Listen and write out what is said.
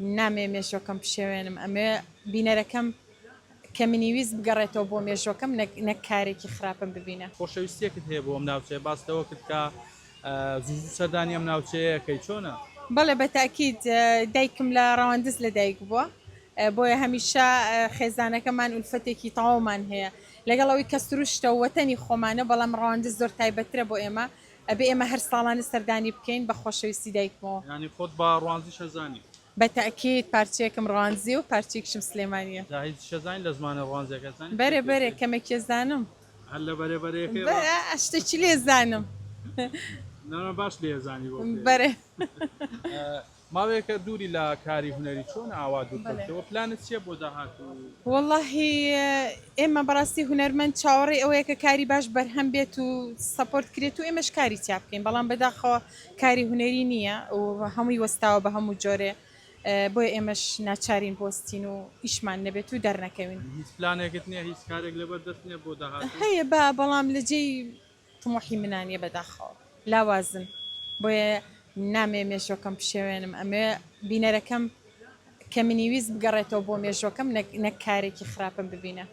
نامێ مێژۆکەم بشێوێنم ئەمێ بینەرەکەم کە منیویست بگەڕێتەوە بۆ مێژۆکەم نەک کارێکی خراپم ببینە. خۆشەویستیەکت هەیە بۆ ئەم ناوچەیە باستەوە کرد کە زوو سەردانی ئەم ناوچەیەکەی چۆنە؟ بەڵێ بەتاکید دایکم لە ڕەواندز لە دایک بووە بۆیە هەمیشە خێزانەکەمان ئولفەتێکی تەواومان هەیە لەگەڵەوەی کە سروشتە و وەتەنی خۆمانە بەڵام ڕەواندز زۆر تایبەترە بۆ ئێمە ئەبێ ئێمە هەر ساڵانە سەردانی بکەین بە خۆشەویستی دایکمەوە. ینی خۆت بە ڕوانزی شەزانی؟ بەتاکید پارچەیەکم ڕوانزی و پارچێکشم سلێمانیە. هیچ شەزانی لە زمانە ڕوانزیەکەتان؟ بەرێ بەرێ کەمێکی زانم هەر لە بەرێبەرەکەی شتێکی لێ زانم باش لێزانی بۆ بەرێ. ماوەیەکە دووری لە کاری هوەری چۆن ئاوا دوورکەوە پلانت چییە بۆ داهاتوو؟ وەڵڵاهی ئێمە بەڕاستی هونەرمەند چاوەڕێی ئەوەیە کە کاری باش بەرهەم بێت و سەپۆرت کرێت و ئێمەش کاری چاپ بکەین بەڵام بەداخەوە کاری هوەری نییە و هەمووی وەستاوە بە هەموو جۆرێ بۆیە ئێمەش ناچارین بۆستین و ئیشمان نەبێت و دەرنەکەوین. هیچ پلانێکت نییە هیچ کارێک لەبەر دەست نییە بۆ داهاتوو؟ هەیە بە بەڵام لە جێی تمۆحی منانیە بەداخەوە لاوازن بۆیە نامێ مێژۆکەم بشێوێنم ئەمێ بینەرەکەم کە منیویست بگەڕێتەوە بۆ مێژۆکەم نەک کارێکی خراپم ببینە.